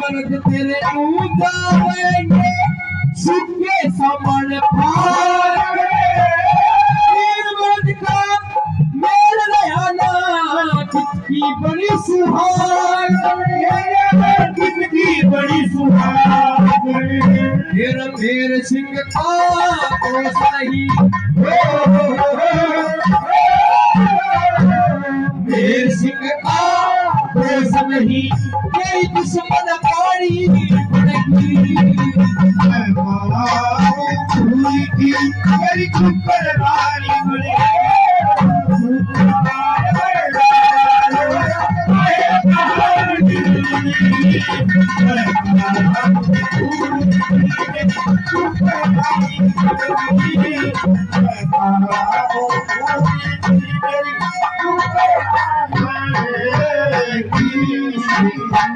मर्द तेरे ऊंचा होएंगे सिक्के समण फाड़ तीन मर्द का मेल लयाना किसकी बड़ी सुहाग किसकी बड़ी सुहाग मेरे सिंह का दोष नहीं मेरे सिंह का दोष नहीं तेरी दुश्मन कारी पड़ेगी मेरी कुकर वाली